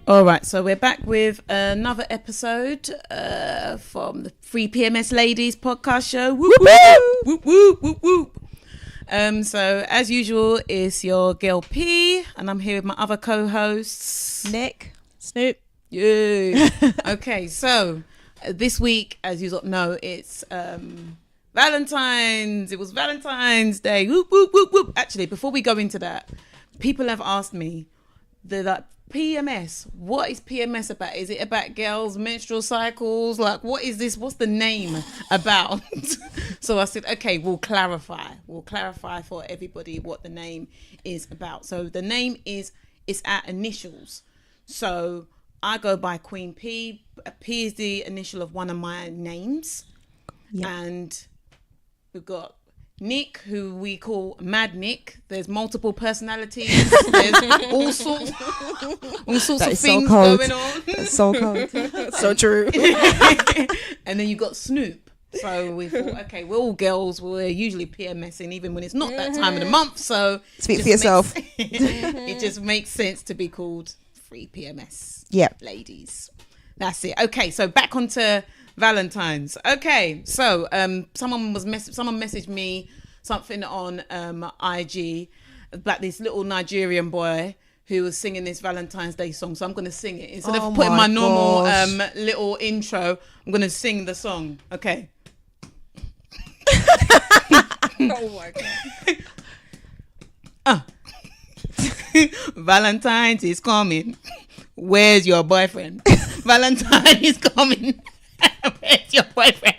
All right, so we're back with another episode from the Free PMS Ladies podcast show. Whoop, whoop, whoop, whoop, whoop. So as usual, it's your girl P, and I'm here with my other co-hosts, Nick, Snoop. Yeah. Okay, so this week, as you know, it's Valentine's. It was Valentine's Day. Whoop, whoop, whoop, whoop. Actually, before we go into that, people have asked me, they're like, PMS, what is PMS about? Is it about girls' menstrual cycles? Like, what is this? What's the name about? So I said, okay, we'll clarify for everybody what the name is about. So the name is our initials. So I go by Queen P. P is the initial of one of my names. Yep. And we've got Nick, who we call Mad Nick. There's multiple personalities. There's all sorts of things going on. That's so cold. So true. And then you got Snoop. So we thought, okay, we're all girls. We're usually PMSing, even when it's not that time of the month. So speak for yourself. It just makes sense to be called Free PMS. Yeah, ladies. That's it. Okay, so back onto Valentine's. Okay, so someone messaged me something on IG about this little Nigerian boy who was singing this Valentine's Day song. So I'm going to sing it instead of putting my normal little intro. I'm going to sing the song. Okay. Oh my god. Valentine's is coming. Where's your boyfriend? Valentine is coming. Where's your boyfriend?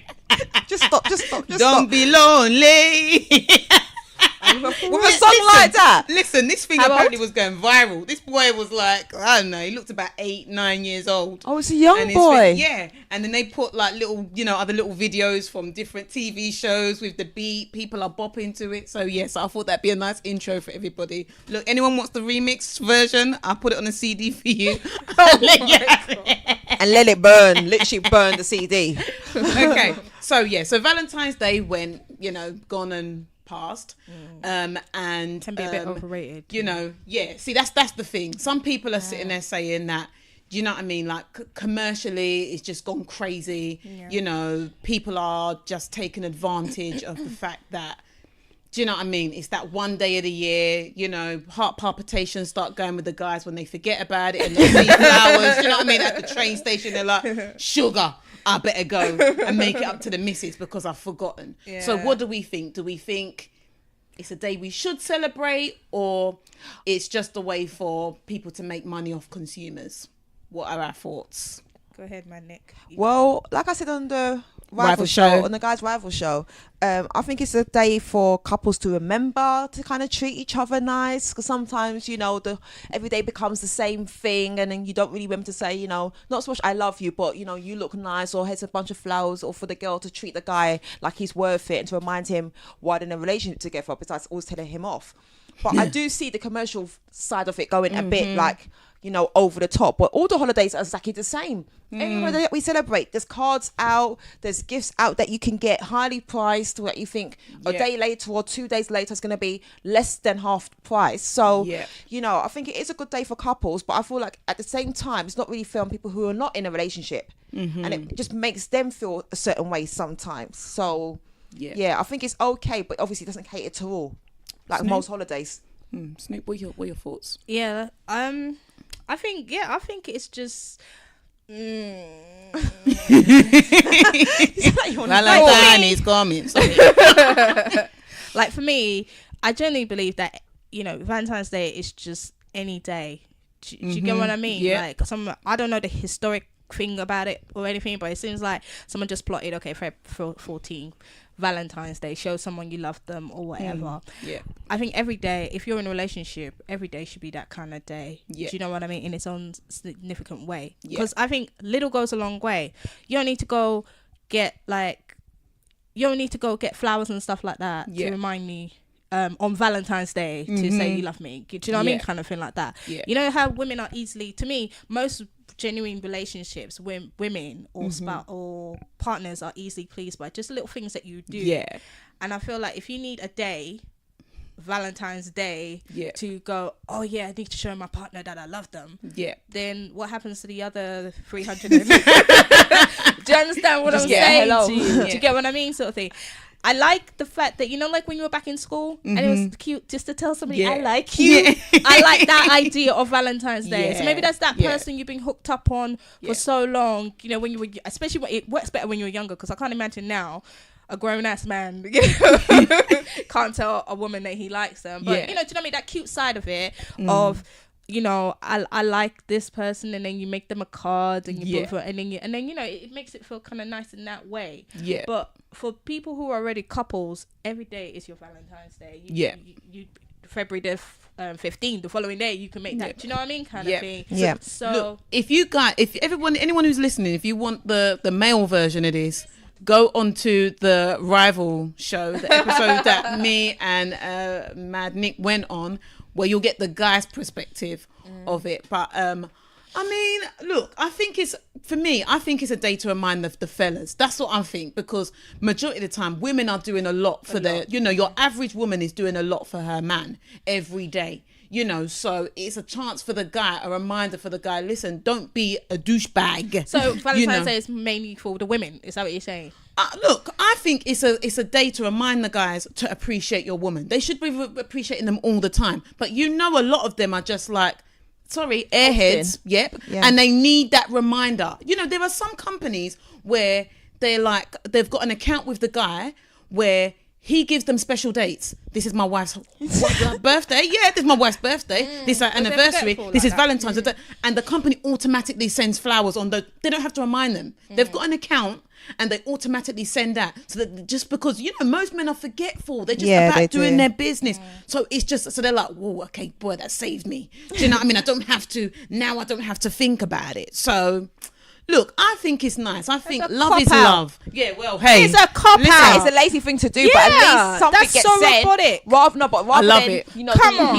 Just stop. Don't be lonely. With a song like that. Listen, this thing apparently was going viral. This boy was like, I don't know, he looked about 8-9 years old. Oh, it's a young boy. Yeah. And then they put like little, other little videos from different TV shows with the beat. People are bopping to it. So yes, I thought that'd be a nice intro for everybody. Look, anyone wants the remix version? I'll put it on a CD for you. And let it burn. Literally burn the CD. Okay. So Valentine's Day went, gone and past, and can be a bit overrated. See, that's the thing. Some people are sitting there saying that, do you know what I mean? Like commercially, it's just gone crazy. Yeah. People are just taking advantage of the fact that, do you know what I mean? It's that one day of the year, heart palpitations start going with the guys when they forget about it, and they see flowers, do you know what I mean? At the train station, they're like, sugar, I better go and make it up to the missus because I've forgotten. Yeah. So what do we think? Do we think it's a day we should celebrate, or it's just a way for people to make money off consumers? What are our thoughts? Go ahead, man, Nick. Well, like I said on the rival show, on the guys' rival show, I think it's a day for couples to remember to kind of treat each other nice, because sometimes the every day becomes the same thing, and then you don't really remember to say not so much I love you, but you look nice, or here's a bunch of flowers, or for the girl to treat the guy like he's worth it and to remind him why they're in a relationship together, besides always telling him off. But I do see the commercial side of it going a bit like over the top, but all the holidays are exactly the same. Every holiday that we celebrate, there's cards out, there's gifts out that you can get highly priced, that you think a day later or 2 days later is going to be less than half the price. So I think it is a good day for couples, but I feel like at the same time it's not really fair on people who are not in a relationship, and it just makes them feel a certain way sometimes. So I think it's okay, but obviously it doesn't cater to all, like Snoop? Most holidays. Snoop, what are your thoughts? I think it's just Valentine is coming. Like for me, I generally believe that Valentine's Day is just any day. Do you get what I mean? Yeah. Like I don't know the historic thing about it or anything, but it seems like someone just plotted, okay, February 14th, Valentine's Day, show someone you love them or whatever. Yeah. I think every day, if you're in a relationship, every day should be that kind of day. Yeah. Do you know what I mean? In its own significant way. Because I think little goes a long way. You don't need to go get flowers and stuff like that to remind me on Valentine's Day to say you love me. Do you know what I mean? Kind of thing like that. Yeah. You know how women are easily, to me, most genuine relationships, women or spouse or partners are easily pleased by just little things that you do. Yeah. And I feel like if you need a day Valentine's Day to go, oh yeah, I need to show my partner that I love them. Yeah. Then what happens to the other 300? Do you understand what I'm saying? Hello. Do you get what I mean? Sort of thing. I like the fact that, like when you were back in school and it was cute just to tell somebody I like you. I like that idea of Valentine's Day. So maybe that's that person you've been hooked up on for so long, when you were, especially when it works better when you were younger, because I can't imagine now a grown-ass man can't tell a woman that he likes them. But, do you know what I mean? That cute side of it of, I like this person, and then you make them a card and you put, and then it makes it feel kind of nice in that way. Yeah. But for people who are already couples, every day is your Valentine's Day. You February the 15th, the following day, you can make that. Do you know what I mean? Kind of thing. Yeah. So look, if anyone who's listening, if you want the male version of this, go onto the Rival show, the episode that me and Mad Nick went on, where you'll get the guy's perspective of it. But I mean, look, I think it's a day to remind the fellas. That's what I think, because majority of the time women are doing a lot for their, your average woman is doing a lot for her man every day. So it's a chance for the guy, a reminder for the guy, listen, don't be a douchebag. So Valentine's Day is mainly for the women, is that what you're saying? Look, I think it's a day to remind the guys to appreciate your woman. They should be appreciating them all the time. But a lot of them are just like, sorry, airheads, and they need that reminder. There are some companies where they've got an account with the guy where he gives them special dates. This is my wife's birthday. Yeah, this is my wife's birthday. This is our anniversary. This is Valentine's Day. And the company automatically sends flowers on they don't have to remind them. They've got an account and they automatically send that. So that just because, most men are forgetful. They're just about doing their business. So it's just, so they're like, whoa, okay, boy, that saved me. Do you know what I mean? I don't have to think about it. So look, I think it's nice. I think love is love. Yeah, well, hey. It's a cop-out. It's a lazy thing to do, but at least something gets said. Robotic. Rather I love than, it. he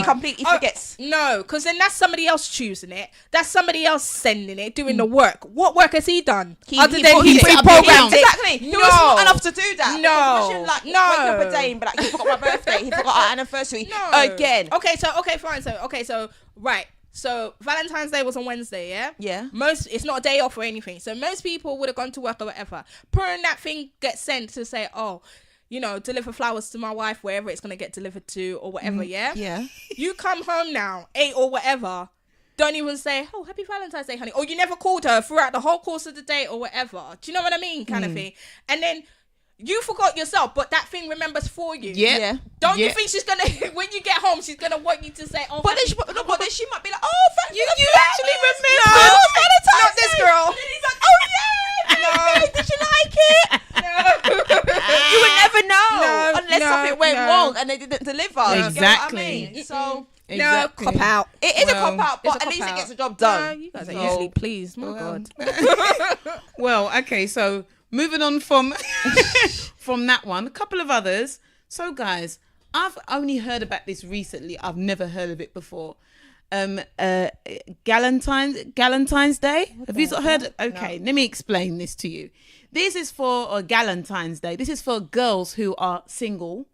completely forgets. No, because then that's somebody else choosing it. That's somebody else sending it, doing the work. What work has he done? He programmed it. Exactly. He was smart enough to do that. No. Wake up a day and be like, he forgot my birthday. He forgot our anniversary. Again. Okay, fine. So, right. So Valentine's Day was on Wednesday, yeah? Yeah. It's not a day off or anything. So most people would have gone to work or whatever. Putting that thing gets sent to say, oh, deliver flowers to my wife, wherever it's going to get delivered to or whatever, yeah? Yeah. You come home now, 8 or whatever, don't even say, oh, happy Valentine's Day, honey. Or you never called her throughout the whole course of the day or whatever. Do you know what I mean? Kind of thing. And then you forgot yourself, but that thing remembers for you. Yeah. Don't you think she's gonna, when you get home, she's gonna want you to say, oh, but then she might be like, oh, thank you. You actually remember. No, not this girl. And then he's like, oh yeah, baby, did you like it? No. You would never know unless something went wrong and they didn't deliver. Exactly. You know what I mean? So. Exactly. No, cop out. It is a cop out, but at least it gets the job done. You guys are usually pleased. My God. Well, okay, so moving on from that one, a couple of others. So, guys, I've only heard about this recently. I've never heard of it before. Galentine's Day. Have you heard? Okay, let me explain this to you. This is for Galentine's Day. This is for girls who are single,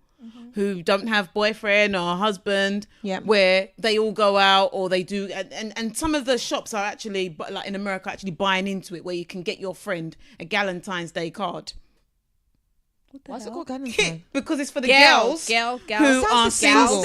who don't have boyfriend or husband, where they all go out or they do, and some of the shops are actually, like in America, actually buying into it, where you can get your friend a Galentine's Day card. What's it called, Galentine? Because it's for the girls who are single.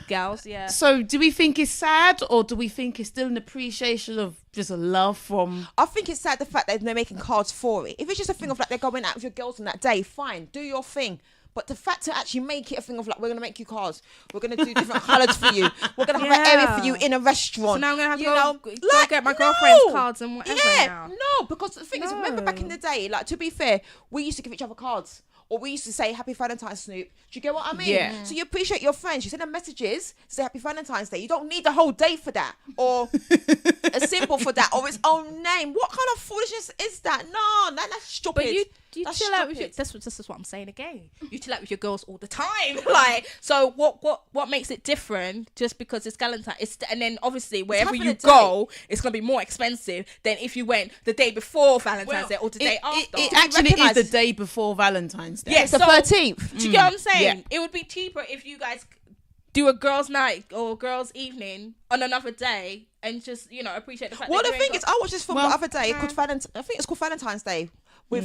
Girls, yeah. So do we think it's sad, or do we think it's still an appreciation of just a love from... I think it's sad the fact that they're making cards for it. If it's just a thing of like they're going out with your girls on that day, fine, do your thing. But the fact to actually make it a thing of like, we're going to make you cards, we're going to do different colours for you, we're going to have an area for you in a restaurant. So now I'm going to have to go get my girlfriend's cards and whatever now. No, because the thing is, remember back in the day, like, to be fair, we used to give each other cards. Or we used to say Happy Valentine's, Snoop. Do you get what I mean? Yeah. So you appreciate your friends. You send them messages, say Happy Valentine's Day. You don't need the whole day for that. Or a symbol for that. Or its own name. What kind of foolishness is that? No, that's stupid. But you chill out with your... This is what I'm saying again. You chill out with your girls all the time. Like, so what makes it different just because it's Valentine? And then obviously wherever you go, it's going to be more expensive than if you went the day before Valentine's Day or the day after. It actually is the day before Valentine's Day. Yeah, it's the 13th. Do you get what I'm saying? Yeah. It would be cheaper if you guys do a girls' night or girls' evening on another day and just, you know, appreciate the fact. Well, that the thing is, I watched this film the other day. I think it's called Valentine's Day with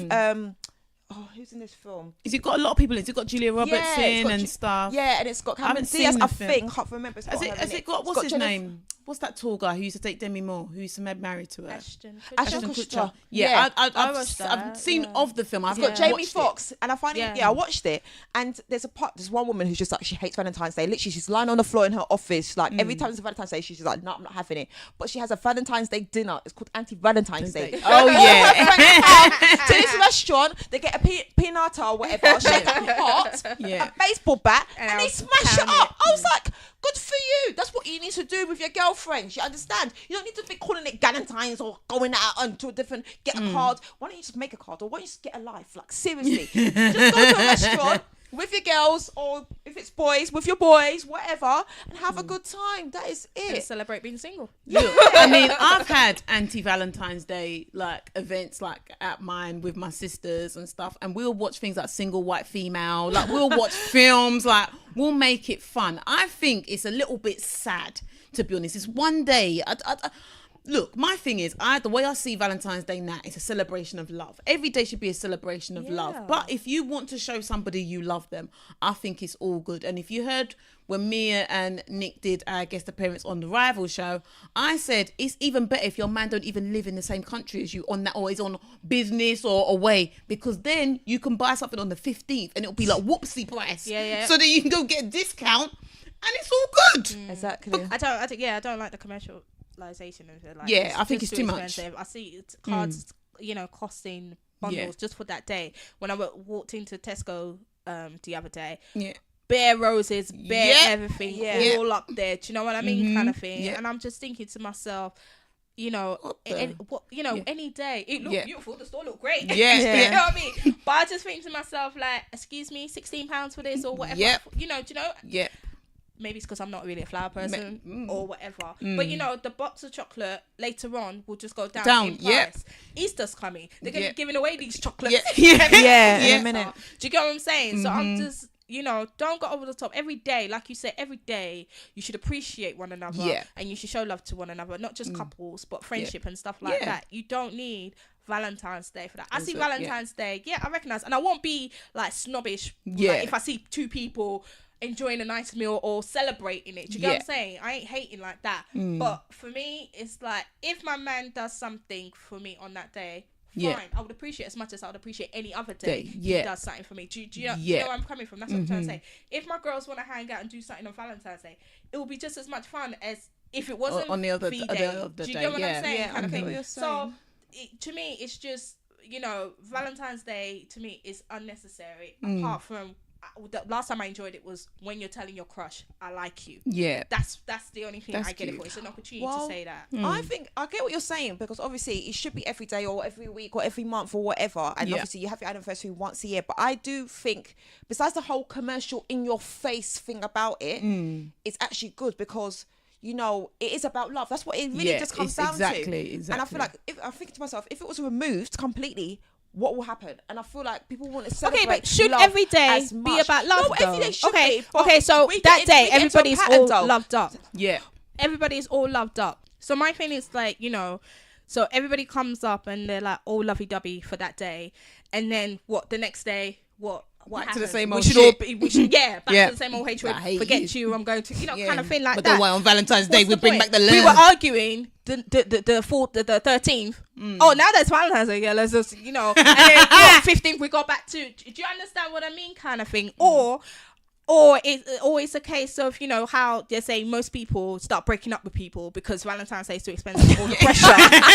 who's in this film? Has it got a lot of people in it? Has it got Julia Roberts in and stuff? Yeah, and it's got Cameron Diaz, I think. I can't remember. Has it got what's his name? What's that tall guy who used to date Demi Moore, who used to be married to her? Ashton Kutcher. Yeah, I've seen of the film. I've got Jamie Foxx, and I finally, I watched it. And there's one woman who's just like, she hates Valentine's Day. Literally, she's lying on the floor in her office. Like every time it's Valentine's Day, she's like, no, I'm not having it. But she has a Valentine's Day dinner. It's called Anti-Valentine's Day. Oh yeah. To this restaurant, they get a pinata or whatever, shake up a pot, a baseball bat, and they smash it up. I was like, good for you. That's what you need to do with your girlfriends. You understand? You don't need to be calling it Galentine's or going out onto a different, get a card. Why don't you just make a card, or why don't you just get a life? Like, seriously. Just go to a restaurant with your girls, or if it's boys, with your boys, whatever, and have a good time. That is it. And celebrate being single. Look, I mean, I've had anti-Valentine's Day like events like at mine with my sisters and stuff, and we'll watch things like Single White Female, like we'll watch films, like we'll make it fun. I think it's a little bit sad, to be honest. It's one day. Look, my thing is, the way I see Valentine's Day now, it's a celebration of love. Every day should be a celebration of love. But if you want to show somebody you love them, I think it's all good. And if you heard when Mia and Nick did our guest appearance on the Rival show, I said it's even better if your man don't even live in the same country as you on that, or is on business or away, because then you can buy something on the 15th and it'll be like whoopsie price. So that you can go get a discount and it's all good. Exactly. I don't like the commercial. Like, I think it's too much. I see cards, you know, costing bundles just for that day. When I walked into Tesco the other day, bare roses, bare everything, all up there. Do you know what I mean? Kind of thing. And I'm just thinking to myself, you know, any day it looked beautiful. The store looked great. You know what I mean? But I just think to myself, like, excuse me, £16 for this or whatever. You know, do you know? Maybe it's because I'm not really a flower person or whatever. But, you know, the box of chocolate later on will just go down in price. Easter's coming. They're going to be giving away these chocolates. In a minute. Do you get what I'm saying? So I'm just, you know, don't go over the top. Every day, like you said, every day you should appreciate one another and you should show love to one another, not just couples, but friendship and stuff like that. You don't need Valentine's Day for that. I see Valentine's Day, I recognise, and I won't be like snobbish like, if I see two people enjoying a nice meal or celebrating it. Do you get what I'm saying? I ain't hating like that. But for me, it's like, if my man does something for me on that day, fine. I would appreciate as much as I would appreciate any other day he does something for me. Do you know where I'm coming from? That's what I'm trying to say. If my girls want to hang out and do something on Valentine's Day, it will be just as much fun as if it wasn't on the other day. Do you get what I'm saying? Kind of thing. So to me, it's just, you know, Valentine's Day to me is unnecessary. Apart from the last time I enjoyed it was when you're telling your crush, I like you. That's the only thing I get it for. It's an opportunity to say that. I think I get what you're saying, because obviously it should be every day or every week or every month or whatever, and obviously you have your anniversary once a year. But I do think, besides the whole commercial in your face thing about it, it's actually good, because, you know, it is about love. That's what it really just comes down to. Exactly. And I feel like, I think to myself, if it was removed completely, what will happen? And I feel like people want to celebrate. Okay, but should every day be about love? No, every day should be. Okay, so that day everybody's all loved up. Yeah, everybody's all loved up. So my thing is, like, you know, so everybody comes up and they're like all lovey-dovey for that day, and then what? The next day, what? Back to the same old shit. Back to the same old hatred. Forget you. I'm going to, you know, kind of thing like that. But then why on Valentine's Day we bring back the love? We were arguing the 13th. Oh, now there's Valentine's Day. Yeah, let's just, you know. And then 15th we go back to. Do you understand what I mean? Kind of thing. Or it's a case of, you know, how they say most people start breaking up with people because Valentine's Day is too expensive. All the pressure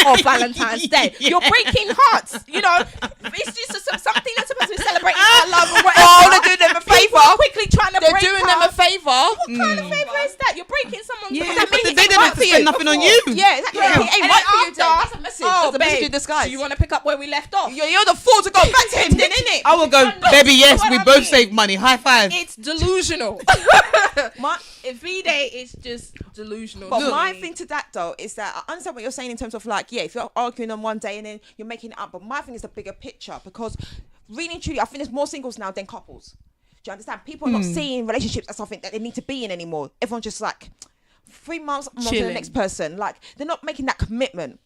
of Valentine's Day. You're breaking hearts. You know, it's just something that's supposed to be celebrating our love or whatever. Oh, they're doing them a favour. Quickly trying to break up. They're doing them a favour. What kind of favour is that? You're breaking someone. That means they didn't have to spend nothing on you. Yeah, exactly. It ain't right for you. That's a message. Oh, that's a message in disguise. Do you want to pick up where we left off? You're the fool to go back to him then, innit? I will go, baby, yes, we both save money. High five. It's delusional. V-Day is just delusional. But my thing to that though is that I understand what you're saying in terms of, like, if you're arguing on one day and then you're making it up, but my thing is the bigger picture, because really and truly I think there's more singles now than couples. Do you understand? People are not seeing relationships as something that they need to be in anymore. Everyone's just like 3 months, I'm on to the next person. Like, they're not making that commitment.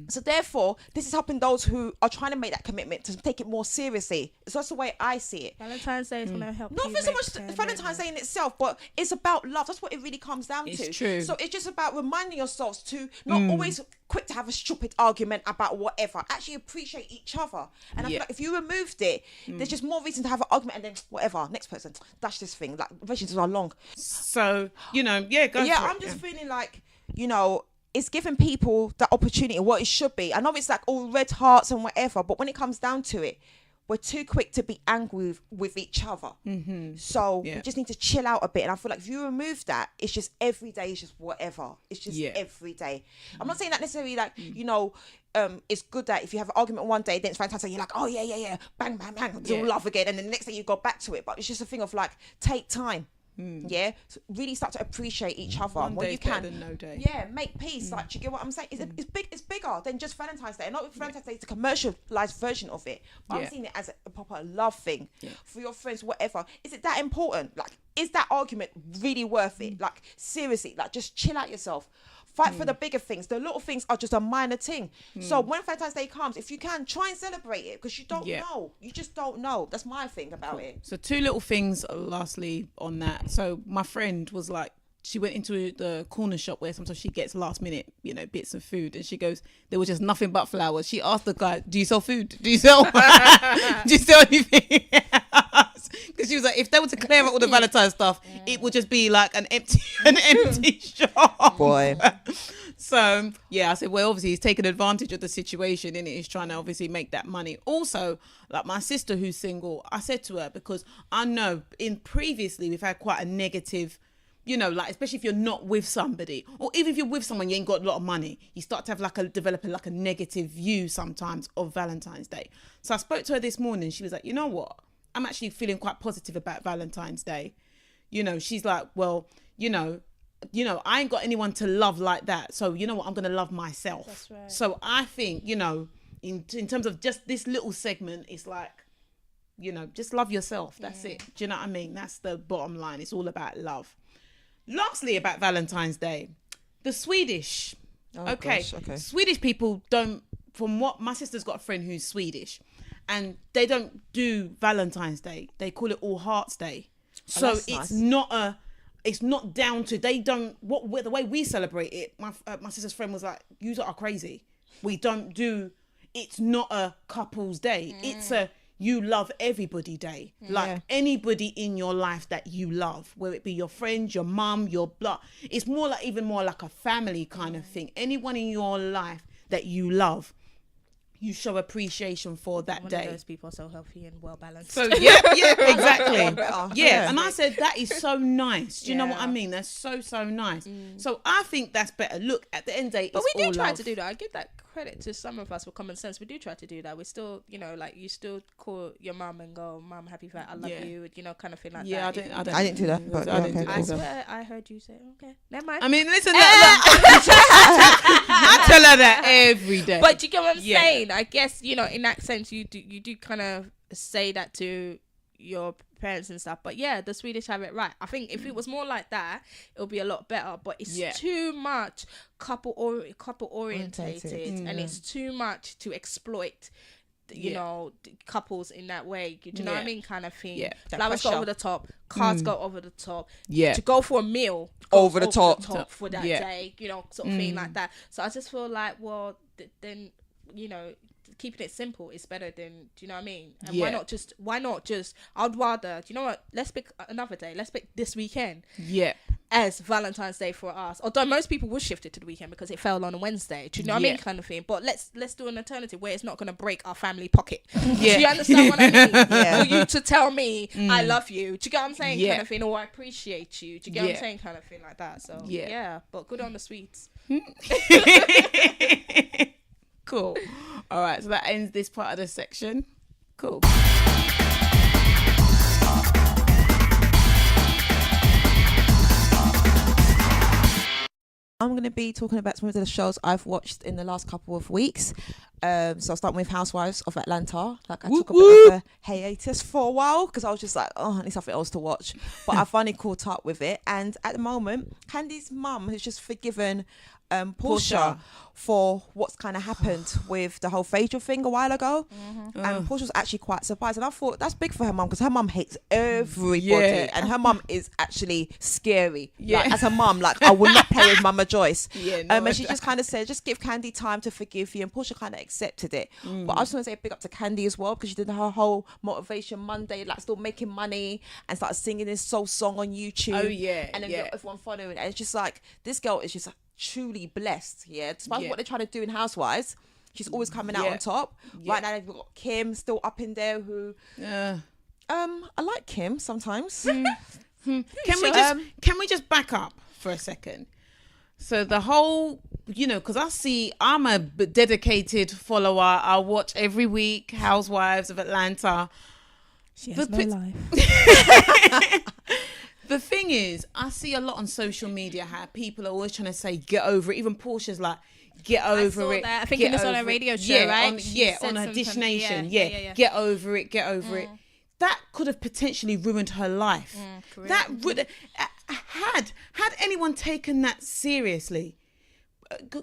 So therefore, this is helping those who are trying to make that commitment to take it more seriously. So that's the way I see it. Valentine's Day is going to help. Not for so much Valentine's Day in itself, but it's about love. That's what it really comes down to. It's true. So it's just about reminding yourselves to not always quick to have a stupid argument about whatever. Actually appreciate each other. And I feel like if you removed it, there's just more reason to have an argument and then whatever, next person, dash this thing. Like, relationships are long. So, you know, I'm just feeling like, you know, it's giving people that opportunity, what it should be. I know it's like all red hearts and whatever, but when it comes down to it, we're too quick to be angry with each other. So we just need to chill out a bit. And I feel like if you remove that, it's just every day is just whatever. It's just every day. I'm not saying that necessarily like, you know, it's good that if you have an argument one day, then it's fantastic. You're like, oh yeah, bang, bang, bang, it's all love again. And then the next day you go back to it. But it's just a thing of like, take time. So really start to appreciate each other. One when day's you can, better than no day. make peace. Like, do you get what I'm saying? It's bigger than just Valentine's Day. And not Valentine's Day, it's a commercialized version of it. But I'm seeing it as a proper love thing for your friends, whatever. Is it that important? Like, is that argument really worth it? Like, seriously, like, just chill out yourself. Fight for the bigger things. The little things are just a minor thing. So when Valentine's Day comes, if you can, try and celebrate it, because you don't know. You just don't know. That's my thing about it. So 2 little things lastly on that. So my friend was like, she went into the corner shop where sometimes she gets last minute, you know, bits of food, and she goes, there was just nothing but flowers. She asked the guy, do you sell food? Do you sell anything else? Because she was like, if they were to clear out all the Valentine stuff, it would just be like an empty shop. Boy. So yeah, I said, well, obviously he's taking advantage of the situation and he's trying to obviously make that money. Also, like my sister who's single, I said to her, because I know previously we've had quite a negative, you know, like, especially if you're not with somebody, or even if you're with someone, you ain't got a lot of money, you start to have develop a negative view sometimes of Valentine's Day. So I spoke to her this morning. She was like, you know what? I'm actually feeling quite positive about Valentine's Day. You know, she's like, well, you know, I ain't got anyone to love like that. So you know what? I'm going to love myself. That's right. So I think, you know, in terms of just this little segment, it's like, you know, just love yourself. That's it. Do you know what I mean? That's the bottom line. It's all about love. Lastly, about Valentine's Day, the Swedish. Okay. Swedish people don't, from what my sister's got a friend who's Swedish, and they don't do Valentine's Day. They call it All Hearts Day. So it's nice. It's not down to, they don't, the way we celebrate it, my sister's friend was like, you are crazy. We don't do, it's not a couple's day. It's a you love everybody day. Like anybody in your life that you love, whether it be your friends, your mum, your blood. It's more like, even more like a family kind of thing. Anyone in your life that you love, you show appreciation for that day. Those people are so healthy and well balanced. So yeah, exactly. And I said that is so nice. Do you know what I mean? That's so nice. So I think that's better. Look, at the end of the day, but it's we do all try love. to do that. I give that credit to some of us with common sense. We do try to do that. We still, you know, like, you still call your mum and go, "Mum, happy for I love you," you know, kind of thing like that. I didn't do that. But I swear I heard you say, "Okay, never mind." I mean, listen, I tell her that every day. But you get what I'm saying? I guess, you know, in that sense, you do kind of say that to your parents and stuff. But yeah, the Swedish have it right. I think if it was more like that, it'll be a lot better. But it's too much couple orientated, and it's too much to exploit, you know, couples in that way. Do you know what I mean? Kind of thing. Flowers go over the top, cards go over the top. To go for a meal over the top for that day, you know, sort of thing like that. So I just feel like, well, then, you know, keeping it simple is better than, do you know what I mean? And why not just I'd rather, do you know what, let's pick another day, let's pick this weekend as Valentine's Day for us, although most people would shift it to the weekend because it fell on a Wednesday, do you know what I mean, kind of thing. But let's do an alternative where it's not going to break our family pocket. Do you understand what I mean? For you to tell me I love you, do you get what I'm saying, kind of thing, or I appreciate you, do you get what I'm saying, kind of thing like that. So but good on the sweets. Cool. All right, so that ends this part of the section. Cool. I'm going to be talking about some of the shows I've watched in the last couple of weeks. So I'll start with Housewives of Atlanta. Like I took a bit of a hiatus for a while because I was just like, oh, I need something else to watch. But I finally caught up with it. And at the moment, Candy's mum has just forgiven Portia for what's kind of happened with the whole Phaedra thing a while ago. And Portia was actually quite surprised. And I thought that's big for her mum because her mum hates everybody. And her mum is actually scary. Like, as her mum, like, I will not play with Mama Joyce. And she just kind of said, just give Candy time to forgive you. And Portia kind of accepted it. But I just want to say big up to Candy as well because she did her whole Motivation Monday, like still making money and started singing this soul song on YouTube. And then got everyone following. And it's just like, this girl is just truly blessed, despite what they're trying to do in Housewives, she's always coming out on top. Right now they've got Kim still up in there who I like Kim sometimes. Can we just back up for a second? So the whole, because I'm a dedicated follower. I watch every week Housewives of Atlanta. She has no life. The thing is, I see a lot on social media how people are always trying to say, get over it. Even Portia's like, get over it. I think it was on a radio show, right? On her Dish Nation. Get over it, get over it. That could have potentially ruined her life. That would had anyone taken that seriously,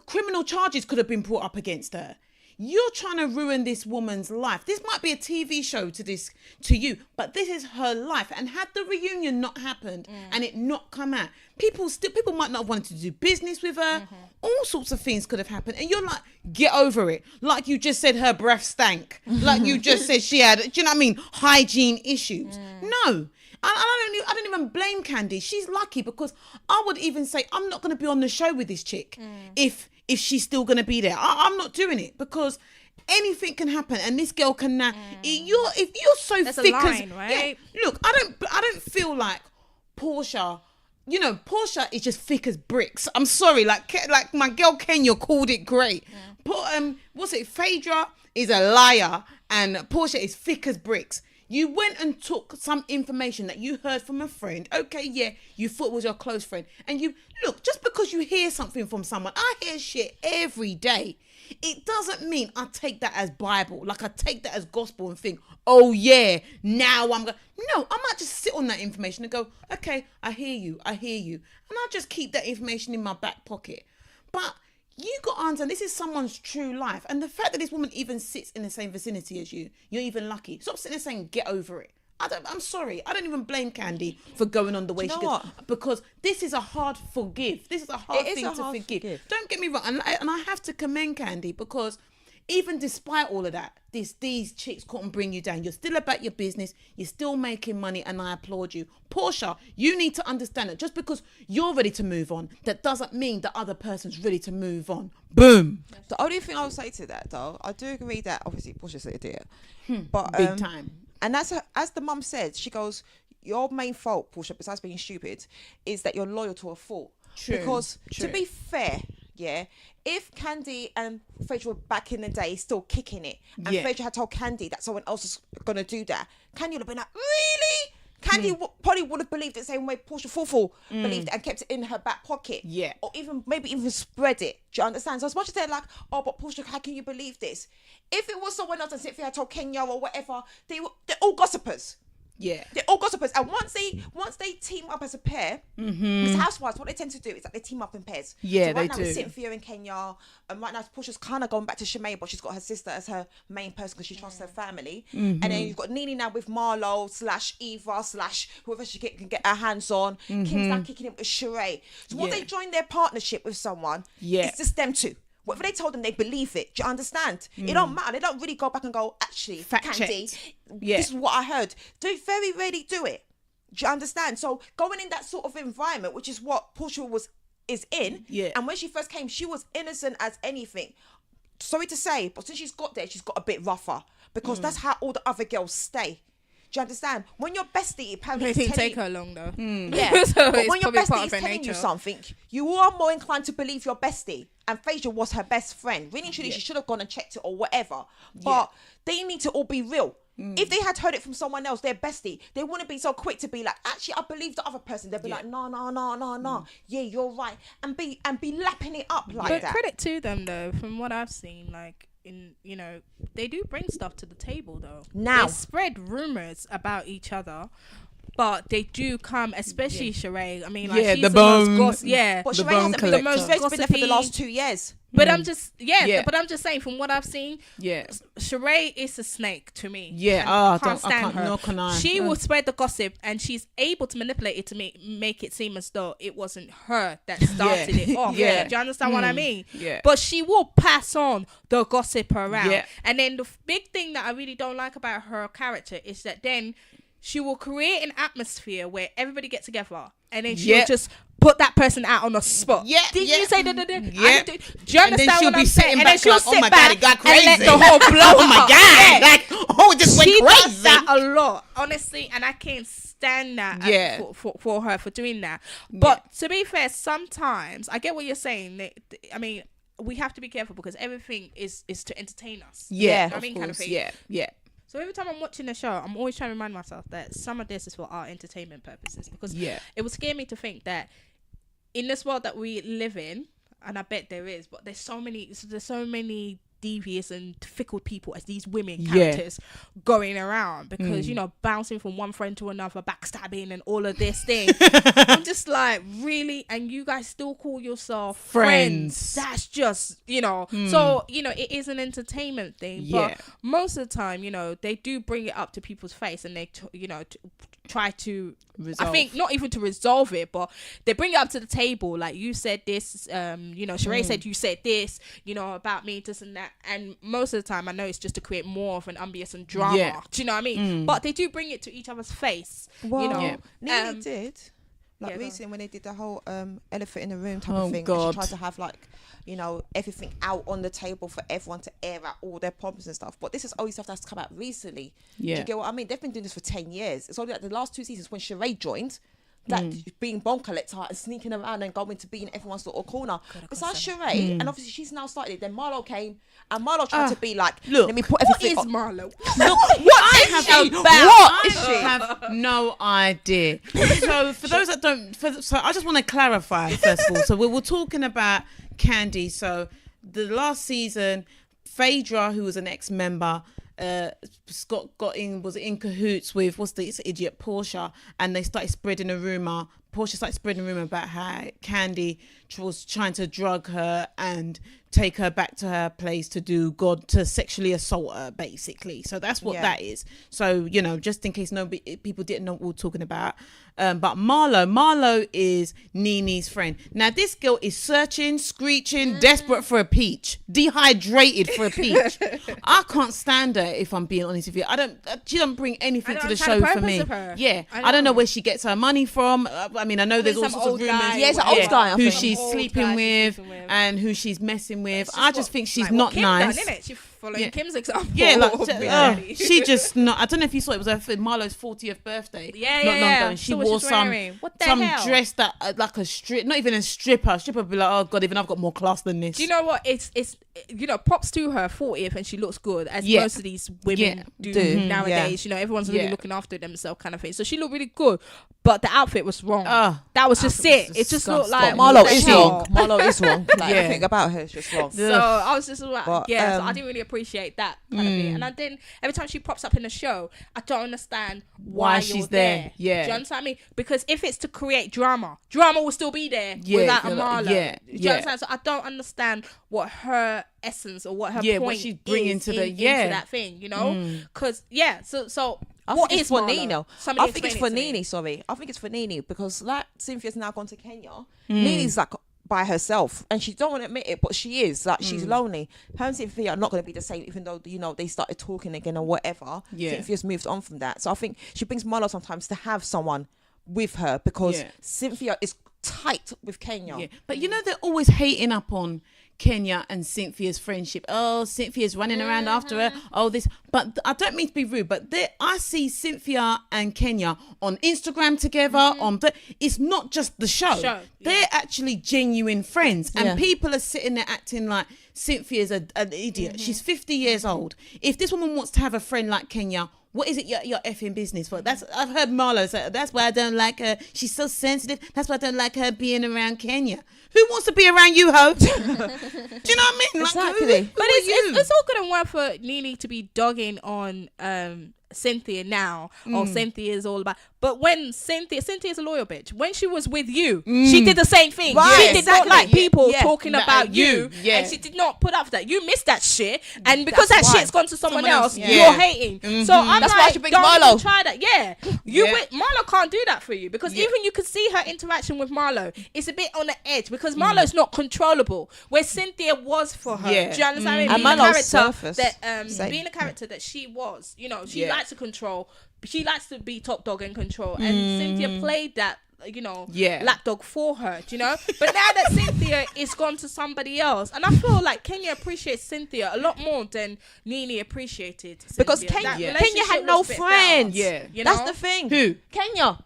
criminal charges could have been brought up against her. You're trying to ruin this woman's life. This might be a TV show to you, but this is her life. And had the reunion not happened and it not come out, people might not have wanted to do business with her. All sorts of things could have happened. And you're like, get over it. Like you just said, her breath stank. Like you just said she had, do you know what I mean? Hygiene issues. No. I don't even blame Candy. She's lucky because I would even say I'm not going to be on the show with this chick if she's still going to be there. I'm not doing it because anything can happen and this girl can now. If you're so That's thick a line, right? Look, I don't feel like Portia. Portia is just thick as bricks. I'm sorry, like my girl Kenya called it great. Phaedra is a liar and Portia is thick as bricks. You went and took some information that you heard from a friend. Okay, you thought it was your close friend. And look, just because you hear something from someone, I hear shit every day. It doesn't mean I take that as Bible. Like I take that as gospel and think, oh yeah, now I'm going. No, I might just sit on that information and go, okay, I hear you. And I'll just keep that information in my back pocket. But you got to understand, this is someone's true life. And the fact that this woman even sits in the same vicinity as you, you're even lucky. Stop sitting there saying, get over it. I'm sorry. I don't even blame Candy for going on the way she goes. Because this is a hard forgive. This is a hard thing to forgive. Don't get me wrong. And I have to commend Candy because even despite all of that, these chicks couldn't bring you down. You're still about your business. You're still making money and I applaud you. Portia, you need to understand that just because you're ready to move on, that doesn't mean the other person's ready to move on. Boom. The only thing I would say to that though, I do agree that obviously Portia's an idiot. But big time. And as the mum said, she goes, your main fault, Portia, besides being stupid, is that you're loyal to a fault. True. Because to be fair, if Candy and Phaedra were back in the day still kicking it, and Phaedra had told Candy that someone else is going to do that, Candy would have been like, really? Candy probably would have believed it the same way Portia Fufu believed it and kept it in her back pocket. Yeah. Or maybe even spread it. Do you understand? So as much as they're like, oh, but Portia, how can you believe this? If it was someone else and Cynthia had told Kenya or whatever, they're all gossipers. Yeah. They're all gossipers. And once they team up as a pair, because Housewives, what they tend to do is that they team up in pairs. Yeah, so right they now do. With Cynthia and Kenya, and right now Portia's kind of going back to Shemay, but she's got her sister as her main person because she trusts her family. And then you've got Nene now with Marlo / Eva / whoever she can get her hands on. Kim's now kicking it with Sheree. So when they join their partnership with someone, it's just them two. Whatever they told them, they believe it. Do you understand? It don't matter. They don't really go back and go, actually, Candy, this is what I heard. They very rarely do it. Do you understand? So going in that sort of environment, which is what Portia is in, and when she first came, she was innocent as anything. Sorry to say, but since she's got there, she's got a bit rougher because that's how all the other girls stay. Do you understand? When your bestie apparently it didn't take her long though. Yeah. So but when your bestie is telling nature. you something, you are more inclined to believe your bestie. And Phaedra was her best friend. Really and truly, she should have gone and checked it or whatever. But they need to all be real. if they had heard it from someone else, their bestie, they wouldn't be so quick to be like, actually, I believe the other person. They'd be like, no. Yeah, you're right. And be lapping it up like that. But credit to them though, from what I've seen, like, they do bring stuff to the table though. Now they spread rumors about each other, but they do come, especially Sheree. I mean, like, she's the most but Sheree hasn't been the most gossipy. Been there for the last 2 years. But I'm just but I'm just saying, from what I've seen, Sheree is a snake to me. I can't stand her. She will spread the gossip, and she's able to manipulate it to make it seem as though it wasn't her that started it off. Do you understand what I mean? But she will pass on the gossip around. And then the big thing that I really don't like about her character is that then she will create an atmosphere where everybody gets together, and then she'll just put that person out on the spot. Did you say that? Do you understand what I'm saying? And then she'll sit oh my back God, it got crazy. and let the whole blow. Oh my God! Like, it just went she crazy. does that a lot, honestly, and I can't stand that for her for doing that. But to be fair, sometimes I get what you're saying. I mean, we have to be careful because everything is to entertain us. Kind of thing. So every time I'm watching a show, I'm always trying to remind myself that some of this is for our entertainment purposes, because it would scare me to think that in this world that we live in, and I bet there is, but there's so many devious and fickle people as these women characters going around, because bouncing from one friend to another, backstabbing and all of this thing. I'm just like, really? And you guys still call yourself friends? That's just so it is an entertainment thing, but most of the time they do bring it up to people's face, and they try to resolve. I think not even to resolve it, but they bring it up to the table, like, you said this, Sheree said you said this, about me, this and that. And most of the time I know it's just to create more of an ambience and drama. Do you know what I mean? But they do bring it to each other's face. Nene did recently when they did the whole elephant in the room type of thing. She tried to have everything out on the table for everyone to air out all their problems and stuff. But this is only stuff that's come out recently. Do you get what I mean? They've been doing this for 10 years. It's only like the last 2 seasons when Sheree joined, being bone collector and sneaking around and going to be in everyone's little corner. Besides Sheree, and obviously she's now started it. Then Marlo came, and Marlo tried to be like, look, let me put everything. What is Marlo? Look, what is she about? What is she? I have no idea. So for those that don't, so I just want to clarify first of all. So we were talking about Candy. So the last season, Phaedra, who was an ex-member, Scott was in cahoots with what's this idiot Portia, and they started spreading a rumor. Portia started spreading a rumor about how Candy was trying to drug her and take her back to her place to sexually assault her, basically. So that's what that is. So just in case people didn't know what we were talking about. But Marlo is Nene's friend. Now this girl is searching, screeching, desperate for a peach, dehydrated for a peach. I can't stand her, if I'm being honest with you. She don't bring anything to the show for me. I don't know where she gets her money from. I mean, I know there's all sorts of rumors. It's an old guy who she's sleeping with and who she's messing with. I just think she's not nice. Done, innit? She following Kim's example. She just not. I don't know if you saw it. Was Marlo's 40th birthday. Not long ago, and she wore some dress that like a strip, not even a stripper. Stripper would be like, oh God, even I've got more class than this. Do you know what? It's props to her 40th, and she looks good, as most of these women do nowadays. Everyone's really looking after themselves, kind of thing. So she looked really good, but the outfit was wrong. That was just it. It just looked like Marlo is wrong. Marlo is wrong. Everything about her is just wrong. So I was just like, so I didn't really appreciate that kind of thing. And then every time she pops up in the show, I don't understand why she's there. Do you understand what I mean? Because if it's to create drama will still be there without a Marlo. Do you understand? So I don't understand what her essence or what her point what she's bringing is into into that thing, because so what is for Marlo? Nene? I think it's for Nene. Sorry, I think it's for Nene, because like Cynthia's now gone to Kenya. Nene's like by herself, and she don't want to admit it, but she is like she's lonely. Her and Cynthia are not going to be the same, even though they started talking again or whatever. Cynthia's moved on from that, so I think she brings Marlo sometimes to have someone with her, because Cynthia is tight with Kenya. But they're always hating up on Kenya and Cynthia's friendship. Oh, Cynthia's running around after her. Oh, this. But I don't mean to be rude, but I see Cynthia and Kenya on Instagram together. It's not just the show. They're actually genuine friends, and people are sitting there acting like Cynthia's an idiot. She's 50 years old. If this woman wants to have a friend like Kenya, What is it your effing business for? I've heard Marlo say, that's why I don't like her. She's so sensitive. That's why I don't like her being around Kenya. Who wants to be around you, ho? Do you know what I mean? Exactly. But it's all good and well for Nene to be dogging on Cynthia now. Or Cynthia is all about. But when Cynthia's a loyal bitch. When she was with you, she did the same thing. Right, she did not like people talking That about you. And she did not put up for that. You missed that shit. And because That's that why. shit's gone to someone else, yeah. you're hating. So I'm That's like, why I should bring don't Marlo. even try that. Yeah. Marlo can't do that for you. Because even you can see her interaction with Marlo. It's a bit on the edge. Because Marlo's not controllable. Where Cynthia was for her. Yeah. Do you understand? And Being the Marlo's character surface. that being a character that she was, she likes to control. She likes to be top dog and control, and Cynthia played that, lapdog for her, do you know? But now that Cynthia is gone to somebody else, and I feel like Kenya appreciates Cynthia a lot more than Nene appreciated Cynthia. Because Kenya had no friends. Yeah. That's the thing. Who? Kenya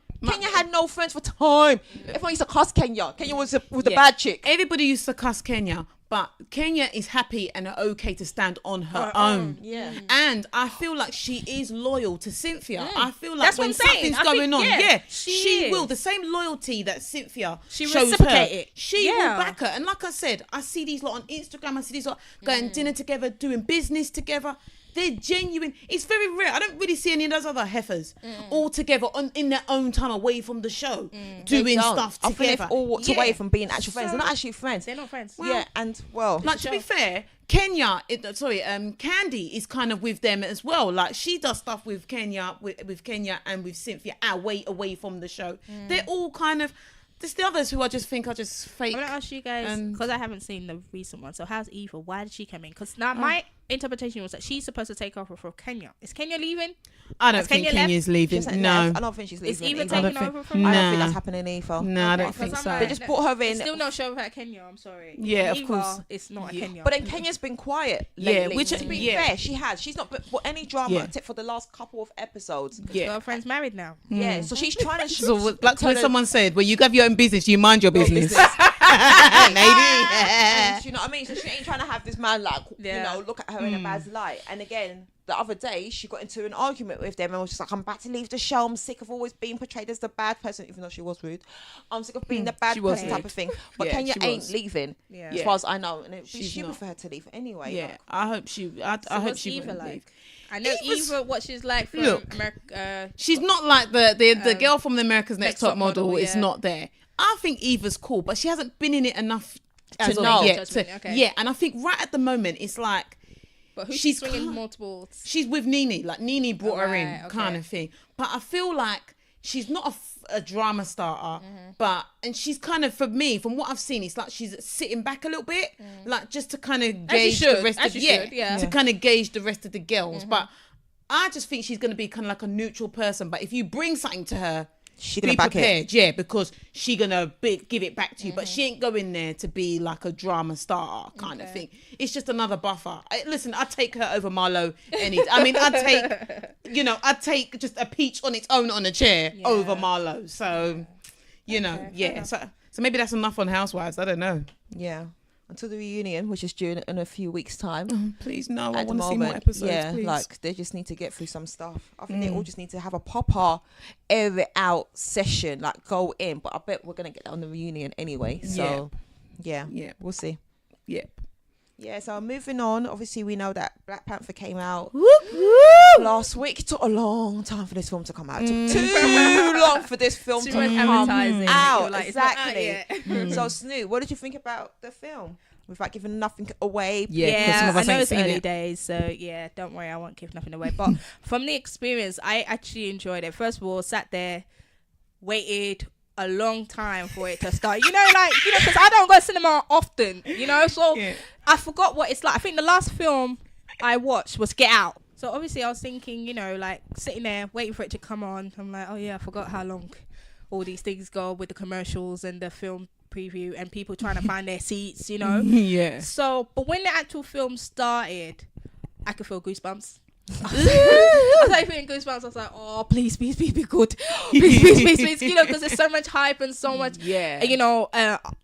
had no friends for time. Everyone used to cuss Kenya. Kenya was the bad chick. Everybody used to cuss Kenya, but Kenya is happy and okay to stand on her own. Yeah. And I feel like she is loyal to Cynthia. I feel like That's what when I'm saying. something's I going think, on, she she is. will. The same loyalty that Cynthia She shows reciprocate her, it. she will Yeah. back her. And like I said, I see these lot on Instagram. I see these lot going dinner together, doing business together. They're genuine. It's very rare. I don't really see any of those other heifers all together in their own time away from the show, doing stuff I together. think they've all walked away from being actual friends. They're not actually friends. They're not friends. Yeah, and Like, to be fair, Candy is kind of with them as well. Like, she does stuff with Kenya, with Kenya and with Cynthia away from the show. They're all kind of. There's the others who I just think are just fake. I'm gonna ask you guys because I haven't seen the recent one. So how's Eva? Why did she come in? Because now my interpretation was that she's supposed to take over for Kenya. Is Kenya leaving? I don't think Kenya's leaving. No, I don't think she's leaving. Is Eva either. taking over from? No. I don't think that's happening either. no, I don't Okay, think 'cause so. I'm They just brought her in. Still no show about Kenya. I'm sorry. Yeah, of Eva, course. It's not a Kenya. But then Kenya's been quiet Yeah, lately. which- to be yeah. fair, she has. She's not put any drama Yeah. except for the last couple of episodes. Yeah. Girlfriend's married now. Yeah, so she's trying to. So, like when someone said, "Well, you have your own business, you mind your business." Maybe. You know what I mean? So she ain't trying to have this man look at her in a bad light. And again, the other day she got into an argument with them and was just like, "I'm about to leave the show. I'm sick of always being portrayed as the bad person," even though she was rude. I'm sick of being the bad She was person type rude. of thing. But Yeah, Kenya she ain't was. leaving, Yeah. as far as I know, and it'd be She's stupid not. for her to leave anyway. Yeah, like. I hope she. I So hope what's she Eva wouldn't like? leave. I know Eva's- Eva, what she's like from Look. America. She's not like the girl from the America's Next Top Model. Is yeah. not there. I think Eva's cool, but she hasn't been in it enough To to know. know yet. Judgment, okay. Yeah, and I think right at the moment it's like But who's she's swinging kind- multiple? she's with Nene. Like Nene brought her in, Right, okay. kind of thing. But I feel like she's not a drama starter, and she's kind of, for me, from what I've seen, it's like she's sitting back a little bit, like just to kind of gauge the rest of to kind of gauge the rest of the girls. But I just think she's going to be kind of like a neutral person. But if you bring something to her, She be gonna back prepared, it. yeah, because she gonna give it back to you, but she ain't going there to be like a drama starter kind of thing. It's just another buffer. Listen, I'd take her over Marlo I'd take just a peach on its own on a chair over Marlo. So, So maybe that's enough on Housewives. I don't know. Yeah. Until the reunion, which is due in a few weeks' time. Please, no, I At the want to see more moment, episodes. yeah, please. like they just need to get through some stuff. I think they all just need to have a proper air it out session, like go in. But I bet we're gonna get that on the reunion anyway. So, yeah, we'll see. Yeah. Yeah, so moving on. Obviously, we know that Black Panther came out Whoop, whoop. last week. It took a long time for this film to come out. It took too long for this film to Too much come advertising. out. You're like, it's not out Exactly. yet. So, Snoop, what did you think about the film? Without giving nothing away. Yeah, 'cause some of us I know ain't it's seen early it. days, so yeah, don't worry, I won't give nothing away. But from the experience, I actually enjoyed it. First of all, sat there, waited a long time for it to start. Because I don't go to cinema often, so I forgot what it's like. I think the last film I watched was Get Out. So obviously I was thinking, sitting there waiting for it to come on. I'm like, oh yeah, I forgot how long all these things go with the commercials and the film preview and people trying to find their seats, Yeah. So, but when the actual film started, I could feel goosebumps. I was like feeling goosebumps. I was like, oh, please be good. Please. You know, because there's so much hype and so much, you know,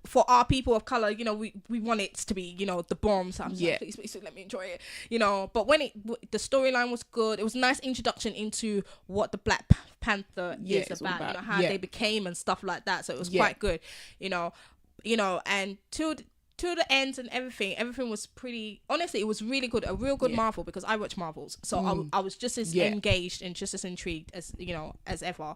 for our people of color, you know, we want it to be, you know, the bomb. So I'm like, please, let me enjoy it, you know. But when the storyline was good, it was a nice introduction into what the Black Panther is about, you know, how they became and stuff like that. So it was quite good, you know, and to the ends and everything was pretty, honestly, it was really good, a real good Marvel, because I watch Marvels, so I was just as engaged and just as intrigued as, you know, as ever.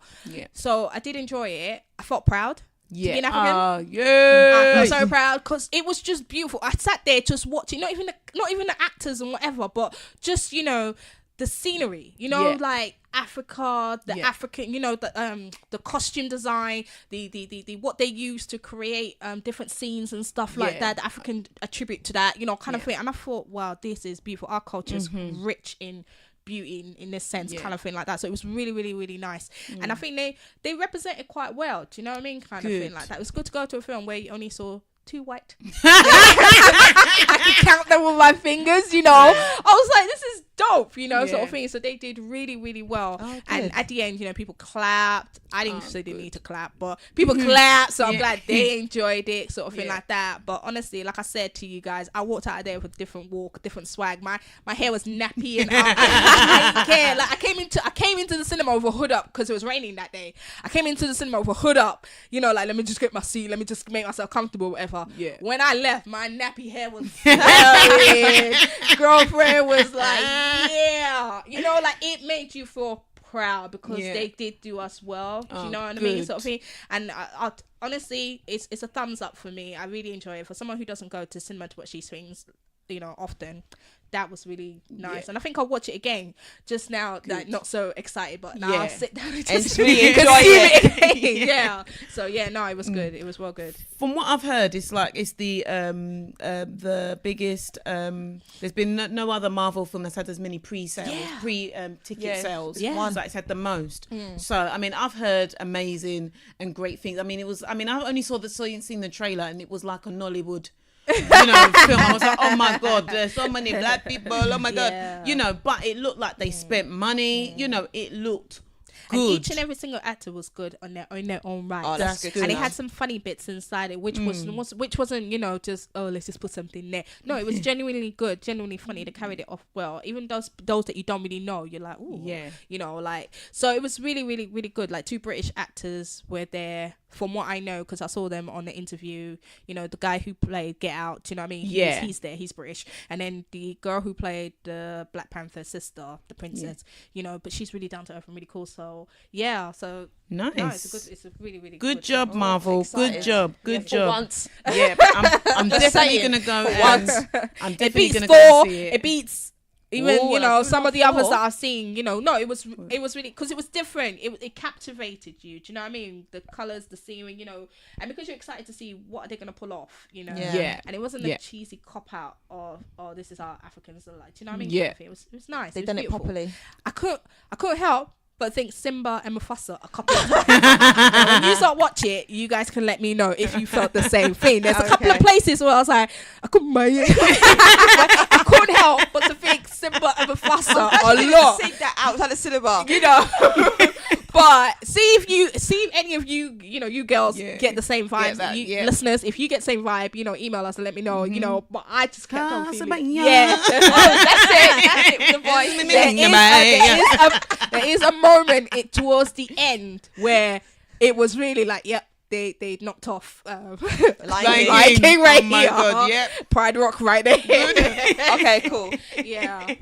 So I did enjoy it. I felt proud to be an African. I felt so proud because it was just beautiful. I sat there just watching, not even the actors and whatever, but just, you know, the scenery, you know, like Africa, the African, you know, the costume design, the what they use to create different scenes and stuff like that, the African attribute to that, you know, kind of thing. And I thought, wow, this is beautiful. Our culture is rich in beauty in this sense, kind of thing like that. So it was really, really, really nice. And I think they represented quite well. Do you know what I mean? Kind of thing like that. It was good to go to a film where you only saw 2 white. I could count them with my fingers, you know. I was like, this is dope, you know, sort of thing. So they did really, really well. And at the end, you know, people clapped. I didn't say they need to clap, but people clapped. So I'm glad they enjoyed it, sort of thing like that. But honestly, like I said to you guys, I walked out of there with a different walk, different swag. My hair was nappy and I didn't care. Like I came into the cinema with a hood up because it was raining that day. I came into the cinema with a hood up, you know, like, let me just get my seat, let me just make myself comfortable, whatever. When I left, my nappy hair was girlfriend was like, you know, like, it made you feel proud because they did do us well. Do you know what I mean, sort of thing. And I honestly, it's a thumbs up for me. I really enjoy it. For someone who doesn't go to cinema to watch these things, you know, often, that was really nice. And I think I'll watch it again just now. Like, not so excited, but now I'll sit down and just really enjoy it again. So no, it was good. It was well good. From what I've heard, it's like it's the biggest. There's been no other Marvel film that's had as many pre-ticket sales. One that's had the most. So I mean, I've heard amazing and great things. I mean, I only seen the trailer, and it was like a Nollywood, you know, film. I was like, oh my god, there's so many black people, oh my god, you know, but it looked like they spent money, you know, it looked good. And each and every single actor was good on their own right. Oh, that's good. And it had some funny bits inside it, which wasn't, you know, just, oh, let's just put something there. No, it was genuinely good, genuinely funny. They carried it off well. Even those that you don't really know, you're like, ooh, you know, like, so it was really, really, really good. Like, 2 British actors were there, from what I know, because I saw them on the interview. You know, the guy who played Get Out, do you know what I mean? He's there, he's British. And then the girl who played the Black Panther sister, the princess, you know, but she's really down to earth and really cool. So so nice. No, it's a really, really good job, Marvel. Good job. Once. Yeah, but I'm definitely gonna go. I'm definitely gonna go see it. It beats. Even, you know, some of the others that I've seen, you know, no, it was really, because it was different. It captivated you. Do you know what I mean? The colours, the scenery, you know, and because you're excited to see what are they going to pull off, you know? Yeah. And it wasn't a cheesy cop out of, oh, this is how Africans are like. Do you know what I mean? Yeah. It was nice. They've done it properly. I couldn't help but think Simba and Mufasa are couple of when you start watching it, you guys can let me know if you felt the same thing. There's a couple of places where I was like, I couldn't mind it. I couldn't help but to think Simba and Mufasa a lot. Sing that outside the cinema, you know. But see if any of you, you know, you girls get the same vibes. Listeners, if you get the same vibe, you know, email us and let me know. You know, but I just kept on feeling that's it. The voice. There is a moment towards the end where it was really like, they knocked off Lion King right here. God, Pride Rock right there. Okay, cool. Yeah.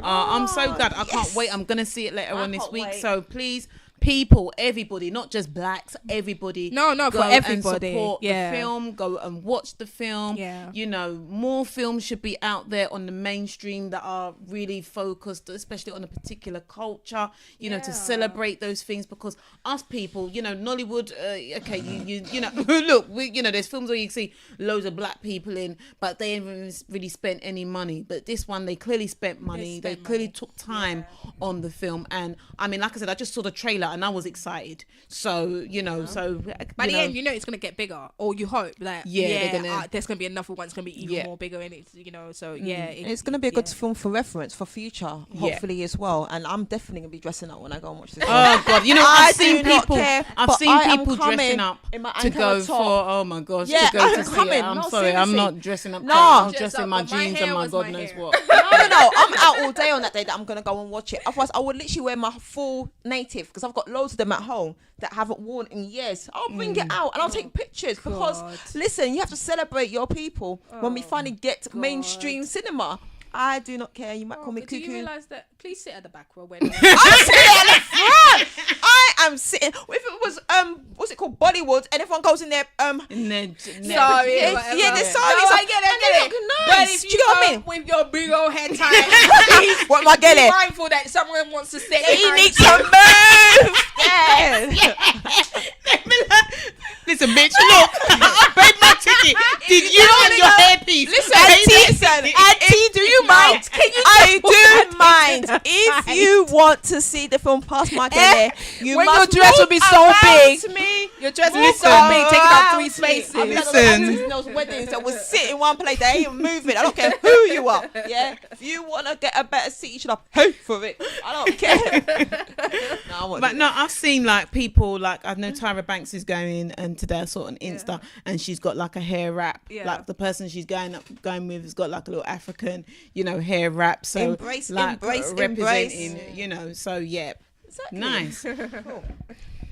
I'm so glad. I can't wait. I'm gonna see it later on this week. So please, people, everybody, not just blacks, everybody. No, for everybody. And support the film. Go and watch the film. Yeah. You know, more films should be out there on the mainstream that are really focused, especially on a particular culture. You know, to celebrate those things, because us people, you know, Nollywood. You know, look, you know, there's films where you see loads of black people in, but they haven't really spent any money. But this one, they clearly spent money. They clearly took time on the film, and I mean, like I said, I just saw the trailer. out, and I was excited. So so by the end, it's gonna get bigger, or you hope that there's gonna be another one. It's gonna be even more bigger, and it's so it's gonna be a good film for reference for future, hopefully as well. And I'm definitely gonna be dressing up when I go and watch this. Oh God, I've seen people dressing up to go for. Oh my gosh, to go to see it. I'm sorry, I'm not dressing up. I'm dressing my jeans and my God knows what. No, I'm out all day on that day that I'm gonna go and watch it. Otherwise, I would literally wear my full native, because I've got loads of them at home that I haven't worn in years. I'll bring it out and I'll take pictures, because listen, you have to celebrate your people when we finally get mainstream cinema. I do not care. You might call me cuckoo. Do you realise that? Please sit at the back row. I'm sitting at the front. I am sitting. If it was what's it called, Bollywood, and everyone goes in there sorry, yeah, they're sorry. No, I get it. Nice. But if do you know what I mean? With your big old head tie, what am I getting? Be mindful that someone wants to sit. He needs to move. Listen, bitch, look, I paid my ticket. Did you and your hairpiece? Listen, Auntie, do you mind? I do mind. If you want to see the film past my gele, your dress will be so big. Your dress will be so big, taking up 3 spaces. Listen, those weddings that will sit in one place, they ain't moving. I don't care who you are. Yeah, if you want to get a better seat, you should have paid for it. I don't care. I've seen like people, like I know Tyra Banks is going, and today I saw on Insta, and she's got like a hair wrap. Like the person she's going with has got like a little African, hair wrap. So embrace, representing, so yeah, exactly. Nice. Cool.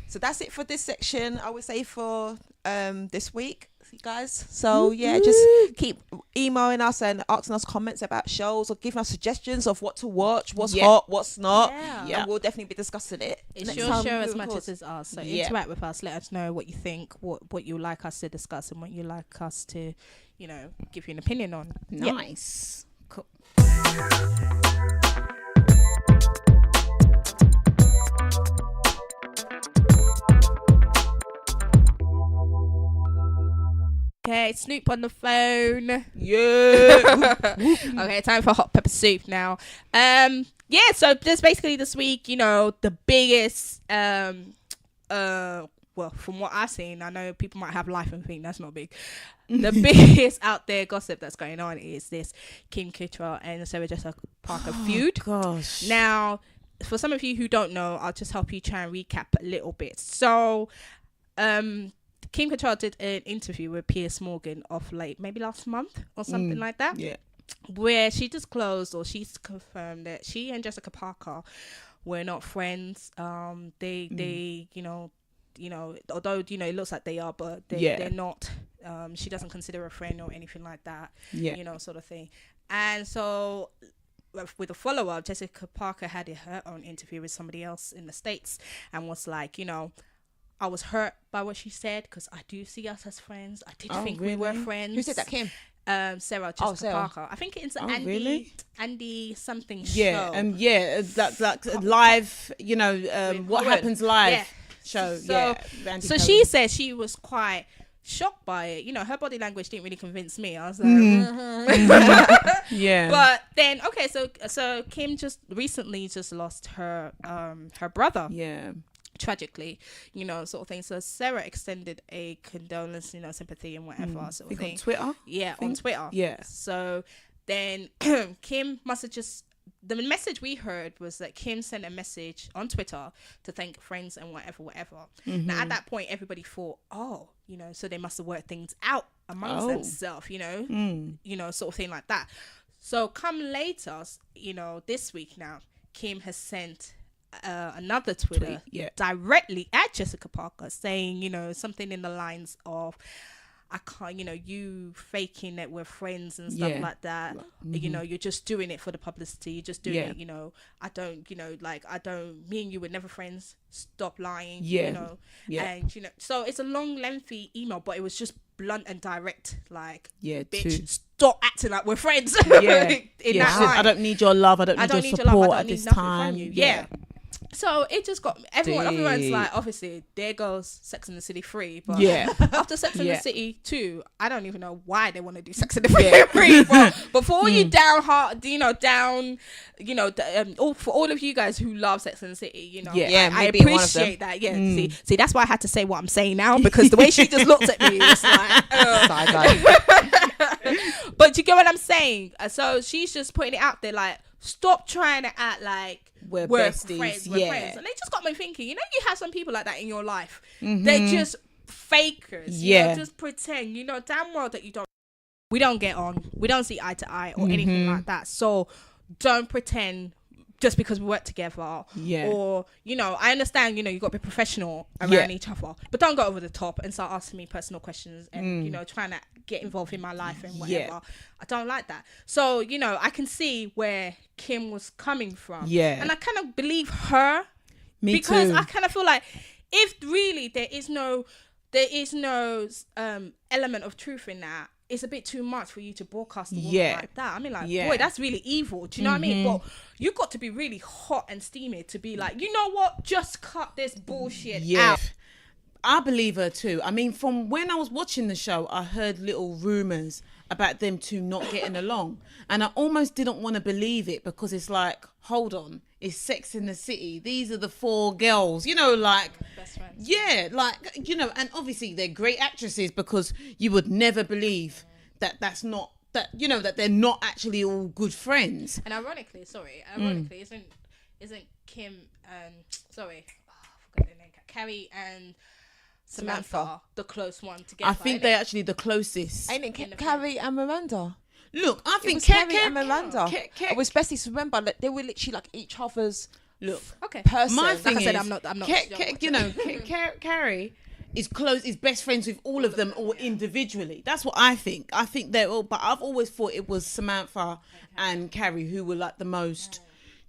So that's it for this section, I would say, for this week, guys. So just keep emailing us and asking us comments about shows, or giving us suggestions of what to watch, what's hot, what's not. And we'll definitely be discussing it. It's your show as much as it's ours, so interact with us. Let us know what you think, what you like us to discuss, and what you like us to give you an opinion on. Nice. Cool. Okay, Snoop on the phone. Yeah. Okay, time for hot pepper soup now. So there's basically this week, the biggest well, from what I've seen, I know people might have life and think that's not big. The biggest out there gossip that's going on is this Kim Cattrall and Sarah Jessica Parker feud. Gosh. Now, for some of you who don't know, I'll just help you try and recap a little bit. So, Kim Cattrall did an interview with Piers Morgan of maybe last month or something like that. Yeah. Where she disclosed, or she's confirmed, that she and Jessica Parker were not friends. They although it looks like they are, but they're not. She doesn't consider a friend or anything like that. Yeah. Sort of thing. And so, with a follow-up, Jessica Parker had her own interview with somebody else in the States and was like, I was hurt by what she said, because I do see us as friends. I did think we were friends. Who said that, Kim? Sarah Jessica Parker. I think it's Andy something show. Yeah, that's like live, what happens live show. So she said she was quite shocked by it. Her body language didn't really convince me. I was like, yeah. But then, so Kim just recently lost her brother. Yeah. Tragically, sort of thing. So Sarah extended a condolence, sympathy and whatever sort of thing. On Twitter? Yeah, on Twitter. Yeah. So then Kim must have the message we heard was that Kim sent a message on Twitter to thank friends and whatever. Mm-hmm. Now, at that point, everybody thought, so they must have worked things out amongst themselves, sort of thing like that. So come later, this week now, Kim has sent another Twitter directly at Jessica Parker saying, something in the lines of, I can't, you faking that we're friends and stuff like that. Mm-hmm. You're just doing it for the publicity. You're just doing it, I don't, me and you were never friends. Stop lying, And, so it's a long, lengthy email, but it was just blunt and direct. Like, bitch, stop acting like we're friends. I don't need your love. I don't need your support at this time. Yeah. So it just got everyone's like, obviously there goes Sex and the City 3, but after Sex and the City 2, I don't even know why they want to do Sex and the City 3. But before you for all of you guys who love Sex and the City, I appreciate that. See, that's why I had to say what I'm saying now, because the way she just looked at me was like but you get what I'm saying. So she's just putting it out there like, stop trying to act like we're besties, friends. And they just got me thinking, you have some people like that in your life. They're just fakers. Just pretend, damn well that we don't get on, we don't see eye to eye or anything like that. So don't pretend just because we work together, or I understand, you got to be professional around each other, but don't go over the top and start asking me personal questions and trying to get involved in my life and whatever. I don't like that. So I can see where Kim was coming from, and I kind of believe her. Because I kind of feel like if really there is no element of truth in that, it's a bit too much for you to broadcast a woman like that. I mean, like, boy, that's really evil. Do you know what I mean? But you got to be really hot and steamy to be like, you know what? Just cut this bullshit out. I believe her too. I mean, from when I was watching the show, I heard little rumours about them two not getting along. And I almost didn't want to believe it, because it's like, hold on, it's Sex in the City. These are the 4 girls, like... Best friends. Yeah, like, and obviously they're great actresses, because you would never believe that's not... that they're not actually all good friends. And ironically, isn't Kim I forgot their name, Carrie and Samantha the close one together? I think they're actually the closest. Ain't it Carrie and Miranda? Look, I think Carrie and Miranda. I was besties. Remember, like, they were literally like each other's person. My thing like I said, is, I'm not. Carrie is close, is best friends with all of them, all individually. That's what I think. I think they're all, but I've always thought it was Samantha and Carrie who were like the most,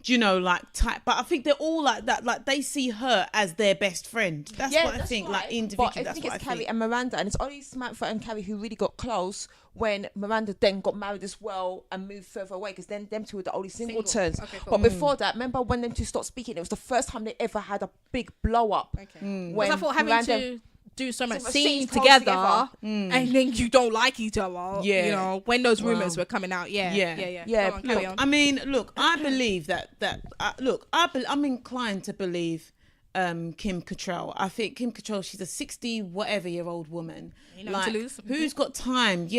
type. But I think they're all like that. Like, they see her as their best friend. That's what I think. Right. Like, individually, but I think it's Carrie and Miranda, and it's only Samantha and Carrie who really got close when Miranda then got married as well and moved further away, because then them two were the only singletons. Okay, cool. But before that, remember when them two stopped speaking? It was the first time they ever had a big blow up. When I thought having to do so much scenes together and then you don't like each other. When those rumors were coming out. Look, I mean, I believe I'm inclined to believe Kim Cattrall. I think Kim Cattrall, she's a 60-whatever-year-old woman, who's got time,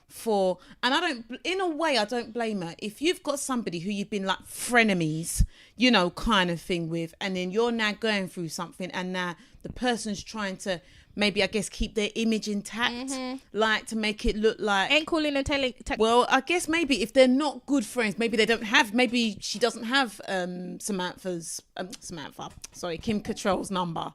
for, and in a way, I don't blame her. If you've got somebody who you've been like frenemies, kind of thing with, and then you're now going through something, and now the person's trying to maybe, I guess, keep their image intact, like to make it look like... Ain't calling and telling... Well, I guess maybe if they're not good friends, maybe she doesn't have Kim Cattrall's number,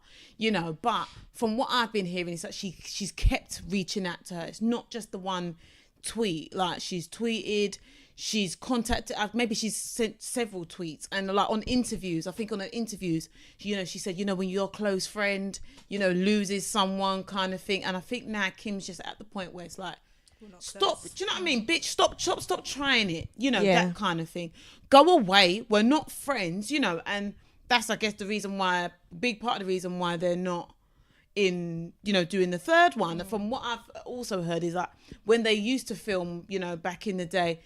but from what I've been hearing is that she's kept reaching out to her. It's not just the one tweet, like she's tweeted, she's contacted, maybe she's sent several tweets, and like on interviews, I think on her interviews, she said, when your close friend, loses someone, kind of thing. And I think now Kim's just at the point where it's like, stop, do you know what I mean, bitch, stop trying it, that kind of thing. Go away, we're not friends, and that's, I guess, a big part of the reason why they're not in, doing the third one. From what I've also heard is like, when they used to film, back in the day,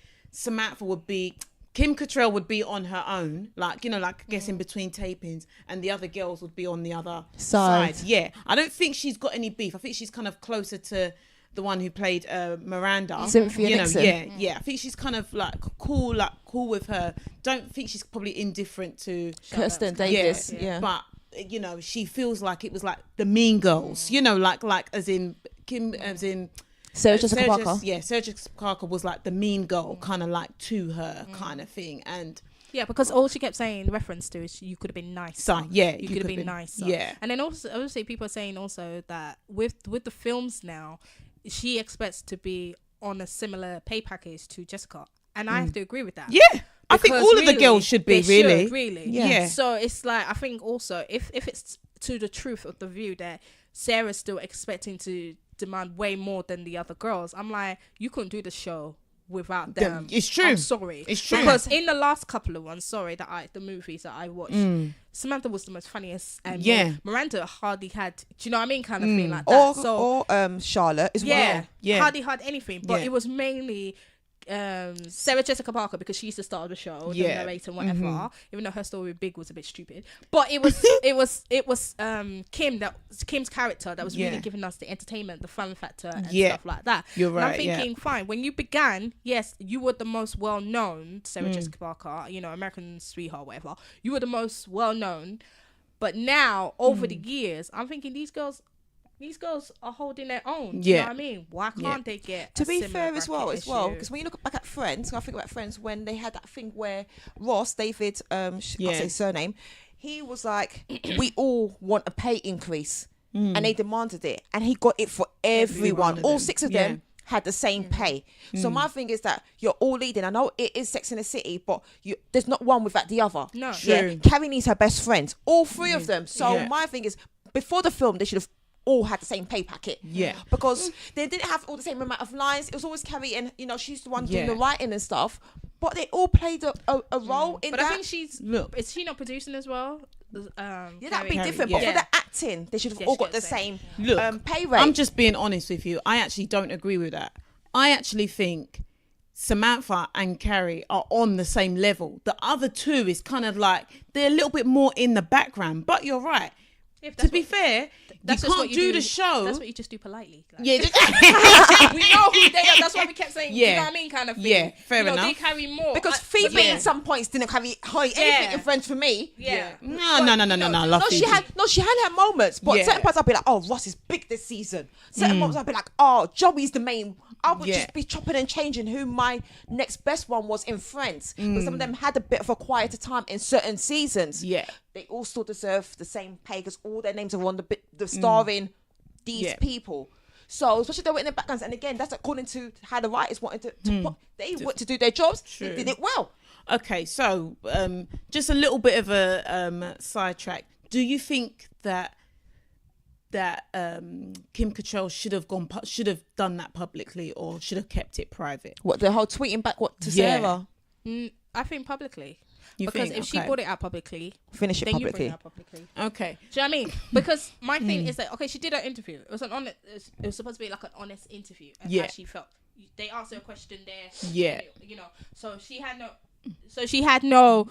Kim Cattrall would be on her own, like, I guess in between tapings, and the other girls would be on the other side. Yeah. I don't think she's got any beef. I think she's kind of closer to the one who played Miranda. Cynthia Nixon. Yeah. I think she's kind of like cool with her. Don't think she's probably indifferent to Kirsten Davis. Yeah. But, she feels like it was like the Mean Girls, like as in Kim, as in... Sarah Jessica Parker. Sarah Jessica Parker was like the mean girl, kind of like to her kind of thing. And because all she kept saying in reference to is you could have been nicer. You could have been nicer. Yeah. And then also, obviously, people are saying also that with the films now, she expects to be on a similar pay package to Jessica. And I have to agree with that. Yeah. I think all of the girls should be, really. Yeah. So it's like, I think also, if it's to the truth of the view that Sarah's still expecting to demand way more than the other girls, I'm like, you couldn't do the show without them. It's true. I'm sorry. It's true. Because in the last couple of ones, the movies that I watched, Samantha was the most funniest, and Miranda hardly had, do you know what I mean, kind of thing like that. Or Charlotte as well. Yeah, hardly had anything, but it was mainly Sarah Jessica Parker, because she used to start the show, the narrator and whatever, even though her story with Big was a bit stupid, but it was Kim's character that was really giving us the entertainment, the fun factor and stuff like that. You're right. And I'm thinking, fine, when you began, yes, you were the most well-known, Sarah Jessica Parker, you know, American Sweetheart, whatever, you were the most well-known, but now over the years I'm thinking these girls are holding their own. Do you know what I mean? Why can't they get to be fair as well? Because when you look back at Friends, I think about Friends when they had that thing where Ross, David, I'll say surname, he was like, we all want a pay increase, and they demanded it, and he got it for everyone. All 6 of them had the same pay. So my thing is that you're all leading. I know it is Sex in the City, but there's not one without the other. No. Yeah, Carrie needs her best friends, all 3 of them. So my thing is, before the film, they should have all had the same pay packet. Yeah. Because they didn't have all the same amount of lines. It was always Carrie, and she's the one doing the writing and stuff. But they all played a role in that. But I think is she not producing as well? That'd be different. But for the acting, they should have all got the same pay rate. I'm just being honest with you. I actually don't agree with that. I actually think Samantha and Carrie are on the same level. The other 2 is kind of like, they're a little bit more in the background. But you're right. To be fair, you can't do the show. That's what you just do politely. Like. Yeah, we know who they are. That's why we kept saying, you know what I mean, kind of thing. Yeah, fair enough. They carry more. Because Phoebe in some points didn't carry anything in Friends for me. Yeah. No. Love Phoebe. She had her moments, but certain parts I'll be like, oh, Ross is big this season. Certain moments I'll be like, oh, Joey's the main. I would just be chopping and changing who my next best one was in Friends. Because some of them had a bit of a quieter time in certain seasons. Yeah. They all still deserve the same pay because all their names are on the starring these people. So especially they were in the backgrounds, and again, that's according to how the writers wanted to put, they wanted to do their jobs. True. They did it well. Okay, so just a little bit of a sidetrack. Do you think that Kim Cattrall should have done that publicly, or should have kept it private? What, the whole tweeting back to Sarah? I think publicly. Because if she brought it out publicly, finish it then publicly. You bring it out publicly. Okay. Do you know what I mean? Because my thing is that, okay, she did her interview. It was it was supposed to be like an honest interview, and how she felt. They asked her a question there. Yeah. You know, so she had no.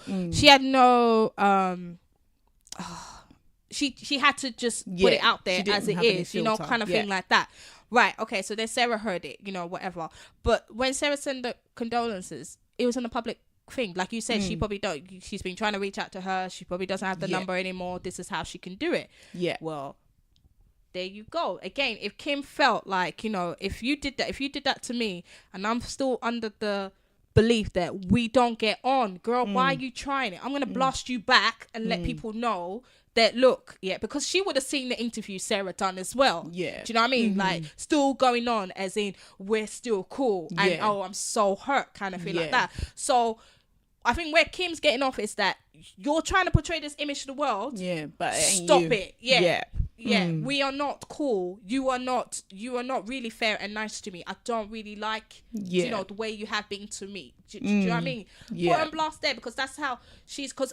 She had to just put it out there as it is, kind of thing like that. Right. Okay. So then Sarah heard it, whatever. But when Sarah sent the condolences, it was on a public thing. Like you said, she's been trying to reach out to her. She probably doesn't have the number anymore. This is how she can do it. Yeah. Well, there you go. Again, if Kim felt like, if you did that to me, and I'm still under the belief that we don't get on, girl, why are you trying it? I'm going to blast you back and let people know that, look, because she would have seen the interview Sarah done as well. Yeah. Do you know what I mean? Like, still going on as in, we're still cool. And, I'm so hurt kind of thing like that. So I think where Kim's getting off is that you're trying to portray this image to the world. Yeah, but stop it. Yeah. We are not cool. You are not really fair and nice to me. I don't really like the way you have been to me. Do you know what I mean? Put her on blast there, because that's how she's. Because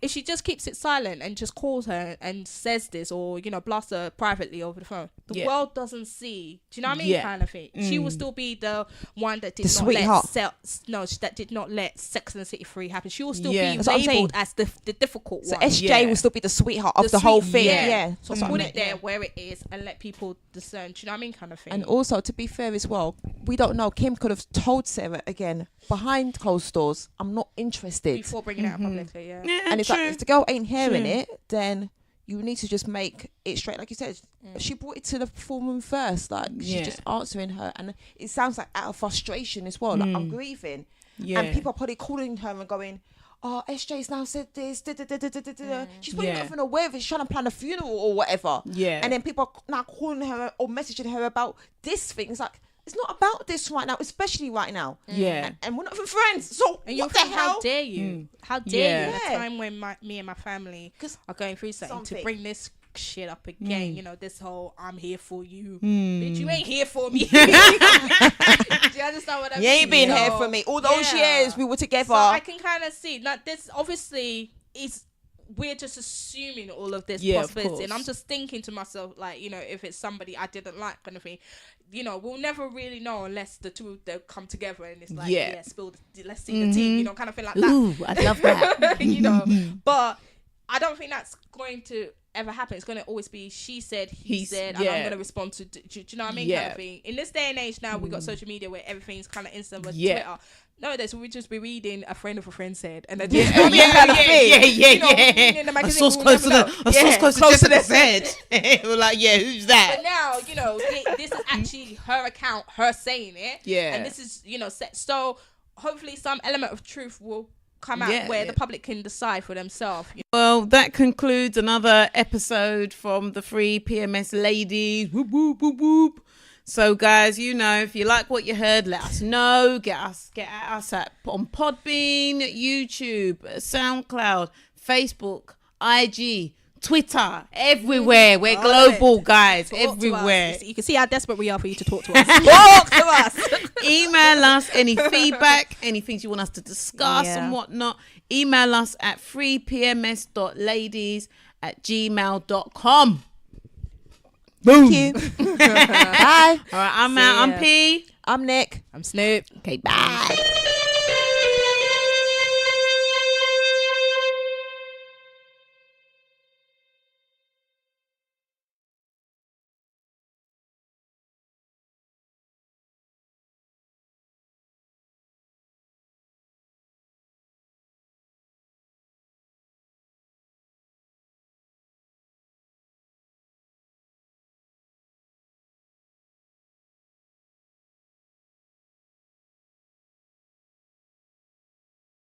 if she just keeps it silent and just calls her and says this, or blasts her privately over the phone, the world doesn't see. Do you know what I mean? Kind of thing. She will still be the one that did not let Sex and the City 3 happen. She will still be labeled as the difficult one. So SJ will still be the sweetheart of the whole thing. Yeah. So put it there where it is and let people discern. Do you know what I mean? Kind of thing. And also, to be fair as well, we don't know. Kim could have told Sarah again behind closed doors, I'm not interested, before bringing it out publicly. Yeah. And it's like, if the girl ain't hearing it, then you need to just make it straight. Like you said, she brought it to the foreman first. Like, she's just answering her. And it sounds like out of frustration as well. Like, I'm grieving. Yeah. And people are probably calling her and going, oh, SJ's now said this. She's probably not even aware of it. She's trying to plan a funeral or whatever. Yeah. And then people are now calling her or messaging her about this thing. It's like, it's not about this right now, especially right now. Yeah. And we're not even friends. So and what the hell? How dare you? How dare you? At a time when me and my family are going through something, to bring this shit up again. You know, this whole I'm here for you, bitch. You ain't here for me. Do you understand what I mean? You ain't been here for me. All those years we were together. So I can kind of see that this obviously is. We're just assuming all of this possibility, and I'm just thinking to myself, like, you know, if it's somebody I didn't like, kind of thing, you know, we'll never really know unless the two of them come together and it's like, let's see the tea, you know, kind of thing like that. Ooh, I love that. You know, but I don't think that's going to ever happen. It's going to always be she said, he said, and I'm going to respond to. Do you know what I mean? Kind of thing. In this day and age now, we've got social media where everything's kind of instant with Twitter. Nowadays, we'll just be reading a friend of a friend said, and then reading the magazine. A source close to the said. We're like, who's that? But now, you know, this is actually her account, her saying it. Yeah. And this is, you know, set. So hopefully, some element of truth will come out where the public can decide for themselves. Well, that concludes another episode from the Free PMS Ladies. Whoop, whoop, whoop, whoop. So, guys, you know, if you like what you heard, let us know. Get at us on Podbean, YouTube, SoundCloud, Facebook, IG, Twitter, everywhere. We're global, guys. Talk everywhere. You can see how desperate we are for you to talk to us. Talk to us. Email us any feedback, any things you want us to discuss and whatnot. Email us at freepms.ladies@gmail.com. Boom. Thank you. Bye. All right, I'm out. I'm P. I'm Nick. I'm Snoop. Okay, bye.